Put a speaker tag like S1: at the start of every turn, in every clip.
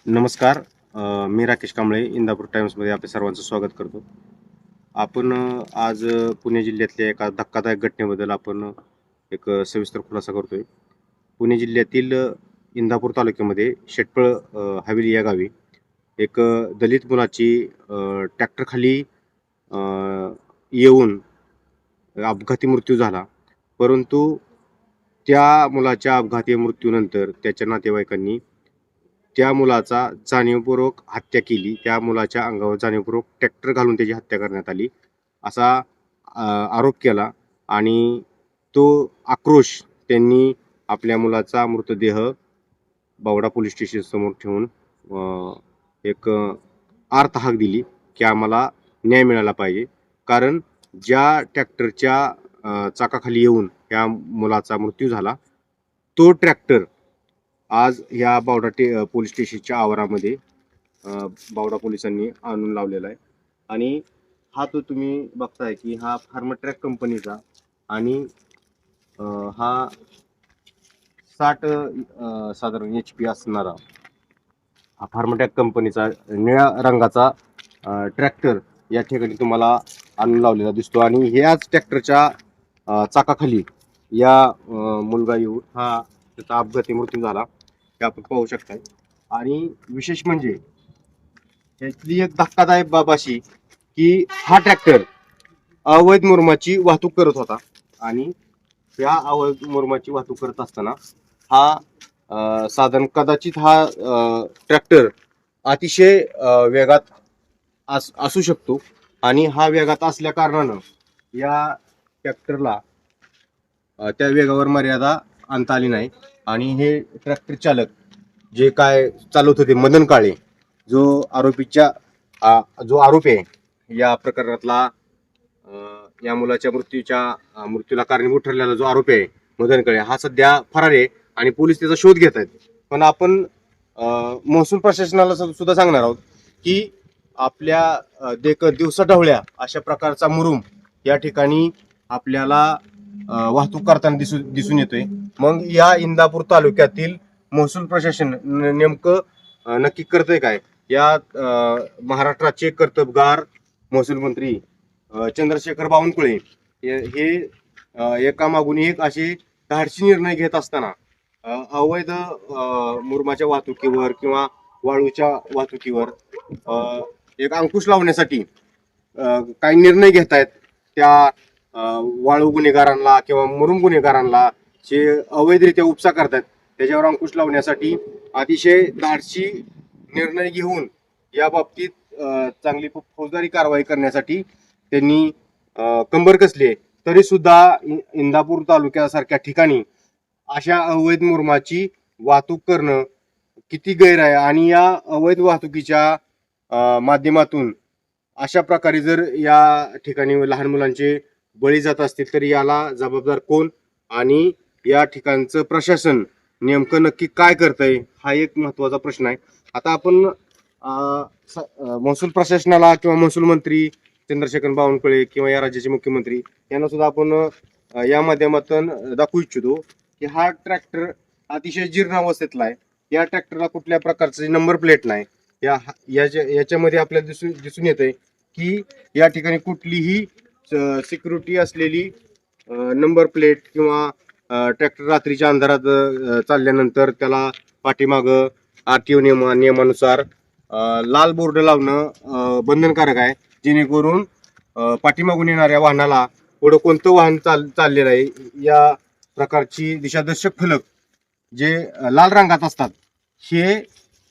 S1: नमस्कार. मी राकेश कांबळे इंदापूर टाइम्समध्ये आपल्या सर्वांचं स्वागत करतो. आपण आज पुणे जिल्ह्यातल्या एका धक्कादायक घटनेबद्दल आपण एक सविस्तर खुलासा करतोय. पुणे जिल्ह्यातील इंदापूर तालुक्यामध्ये शेटपळ हवेली या गावी एक दलित मुलाची ट्रॅक्टरखाली अ, येऊन अपघाती मृत्यू झाला. परंतु त्या मुलाच्या अपघाती मृत्यूनंतर त्याच्या नातेवाईकांनी त्या मुलाचा जाणीवपूर्वक हत्या केली. त्या मुलाच्या अंगावर जाणीवपूर्वक ट्रॅक्टर घालून त्याची हत्या करण्यात आली, असा आरोप केला आणि तो आक्रोश त्यांनी आपल्या मुलाचा मृतदेह बावडा पोलीस स्टेशन समोर ठेवून एक आर्त हाक दिली की आम्हाला न्याय मिळाला पाहिजे. कारण ज्या ट्रॅक्टरच्या चाकाखाली येऊन त्या मुलाचा मृत्यू झाला, तो ट्रॅक्टर आज ह्या पोलीस स्टेशनच्या आवारामध्ये बावडा पोलिसांनी आणून लावलेला आहे. आणि हा तो तुम्ही बघताय की हा फार्मट्रॅक कंपनीचा आणि हा 60 साधारण HP असणारा हा फार्मट्रॅक कंपनीचा निळ्या रंगाचा ट्रॅक्टर या ठिकाणी तुम्हाला आणून लावलेला दिसतो. आणि ह्याच ट्रॅक्टरच्या चाकाखाली मुलगा येऊन हा त्याचा अपघाती मृत्यू झाला, हे आपण पाहू शकताय. आणि विशेष म्हणजे यातली एक धक्कादायक बाब अशी की हा ट्रॅक्टर अवैध मुरुमाची वाहतूक करत होता. आणि या अवैध मुरुमाची वाहतूक करत असताना हा साधारण कदाचित हा ट्रॅक्टर अतिशय वेगात असू शकतो. आणि हा वेगात असल्या कारणानं या ट्रॅक्टरला त्या वेगावर मर्यादा आणता आली नाही. आणि हे ट्रॅक्टर चालक जे काय चालवत होते, मदन काळे, जो आरोपी आहे या प्रकरणातला, या मुलाच्या मृत्यूला कारणीभूत ठरलेला जो आरोपी आहे मदन काळे, हा सध्या फरार आहे आणि पोलीस त्याचा शोध घेत आहेत. पण आपण महसूल प्रशासनाला सुद्धा सांगणार आहोत की आपल्या दिवसाढवळ्या अशा प्रकारचा मुरुम या ठिकाणी आपल्याला वाहतूक करताना दिसून येतोय. मग या इंदापूर तालुक्यातील महसूल प्रशासन नेमकं नक्की करतंय काय? या महाराष्ट्राचे कर्तबगार महसूल मंत्री चंद्रशेखर बावनकुळे हे एकामागून एक असे धाडसी निर्णय घेत असताना अवैध मुरुमाच्या वाहतुकीवर किंवा वाळूच्या वाहतुकीवर एक अंकुश लावण्यासाठी काही निर्णय घेत आहेत. त्या वाळू गुन्हेगारांना किंवा मुरुम गुन्हेगारांना जे अवैधरित्या उपसा करतात त्याच्यावर अंकुश लावण्यासाठी अतिशय धाडसी निर्णय घेऊन या बाबतीत चांगली फौजदारी कारवाई करण्यासाठी त्यांनी कंबर कसली. तरी सुद्धा इंदापूर तालुक्यासारख्या ठिकाणी अशा अवैध मुरुमाची वाहतूक करणं किती गैर आहे. आणि या अवैध वाहतुकीच्या माध्यमातून अशा प्रकारे जर या ठिकाणी लहान मुलांचे बळी जात असतील तर याला जबाबदार कोण आणि या ठिकाणचं प्रशासन नेमकं नक्की काय करतंय, हा एक महत्वाचा प्रश्न आहे. आता आपण महसूल प्रशासनाला किंवा महसूल मंत्री चंद्रशेखर बावनकुळे किंवा या राज्याचे मुख्यमंत्री यांना सुद्धा आपण या माध्यमातून दाखवू इच्छितो की हा ट्रॅक्टर अतिशय जीर्ण अवस्थेतला आहे. या ट्रॅक्टरला कुठल्या प्रकारचे नंबर प्लेट नाही. याच्यामध्ये आपल्याला दिसून येतंय की या ठिकाणी कुठलीही सिक्युरिटी असलेली नंबर प्लेट किंवा ट्रॅक्टर रात्रीच्या अंधारात चालल्यानंतर त्याला पाठीमागं RTO नियमानुसार लाल बोर्ड लावणं बंधनकारक आहे, जेणेकरून पाठीमागून येणाऱ्या वाहनाला पुढं कोणतं वाहन चाललेलं आहे या प्रकारची दिशादर्शक फलक जे लाल रंगात असतात हे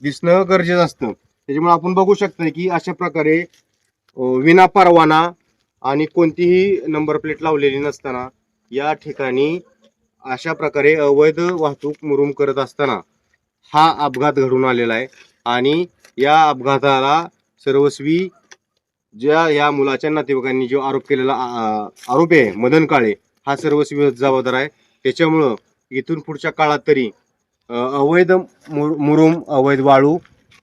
S1: दिसणं गरजेचं असतं. त्याच्यामुळे आपण बघू शकतोय की अशा प्रकारे विना परवाना आणि कोणतीही नंबर प्लेट लावलेली नसताना या ठिकाणी अशा प्रकारे अवैध वाहतूक मुरुम करत असताना हा अपघात घडून आलेला आहे. आणि या अपघाताला सर्वस्वी या मुलाच्या नातेवाईकांनी जो आरोप केलेला आरोपी आहे मदन काळे, हा सर्वस्वी जबाबदार आहे. त्याच्यामुळं इथून पुढच्या काळात तरी अवैध मुरुम, अवैध वाळू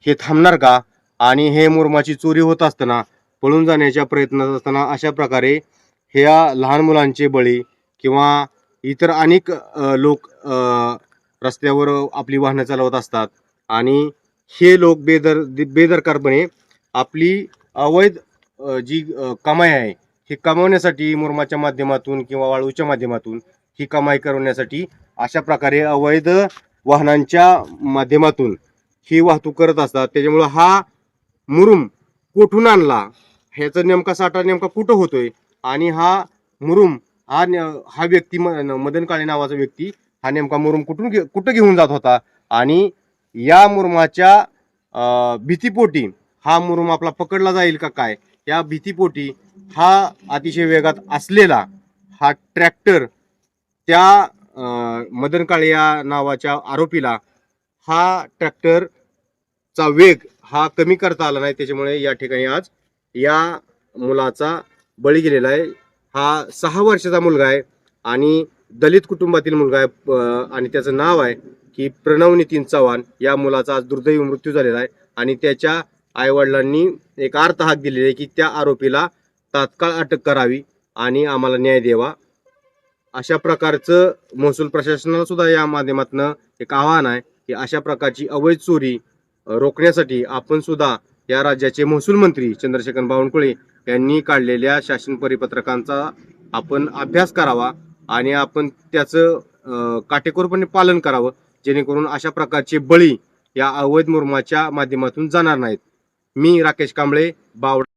S1: हे थांबणार का? आणि हे मुरुमाची चोरी होत असताना, पळून जाण्याच्या प्रयत्नात असताना अशा प्रकारे ह्या लहान मुलांचे बळी किंवा इतर अनेक लोक रस्त्यावर आपली वाहनं चालवत असतात आणि हे लोक बेदरकारपणे आपली अवैध जी कमाई आहे ही कमावण्यासाठी मुरुमाच्या माध्यमातून किंवा वाळूच्या माध्यमातून ही कमाई करवण्यासाठी अशा प्रकारे अवैध वाहनांच्या माध्यमातून ही वाहतूक करत असतात. त्याच्यामुळं हा मुरुम कुठून आणला, ह्याचा नेमका साठा नेमका कुठं होतोय आणि हा मुरुम हा व्यक्ती मदन काळे नावाचा व्यक्ती हा नेमका मुरुम कुठं घेऊन जात होता आणि या मुरुमाच्या भीतीपोटी हा मुरुम आपला पकडला जाईल का काय, या भीतीपोटी हा अतिशय वेगात असलेला हा ट्रॅक्टर त्या मदन काळे या नावाच्या आरोपीला हा ट्रॅक्टरचा वेग हा कमी करता आला नाही. त्याच्यामुळे या ठिकाणी आज या मुलाचा बळी गेलेला आहे. हा 6 वर्षाचा मुलगा आहे आणि दलित कुटुंबातील मुलगा आहे आणि त्याचं नाव आहे की प्रणव नितीन चव्हाण. या मुलाचा आज दुर्दैवी मृत्यू झालेला आहे आणि त्याच्या आईवडिलांनी एक अर्थ हाक दिलेली आहे की त्या आरोपीला तात्काळ अटक करावी आणि आम्हाला न्याय द्यावा. अशा प्रकारचं महसूल प्रशासनाला सुद्धा या माध्यमातून एक आव्हान आहे की अशा प्रकारची अवैध चोरी रोखण्यासाठी आपण सुद्धा या राज्याचे महसूल मंत्री चंद्रशेखर बावनकुळे यांनी काढलेल्या शासन परिपत्रकांचा आपण अभ्यास करावा आणि आपण त्याचं काटेकोरपणे पालन करावं, जेणेकरून अशा प्रकारचे बळी या अवैध मुरुमाच्या माध्यमातून जाणार नाहीत. मी राकेश कांबळे, बावडा.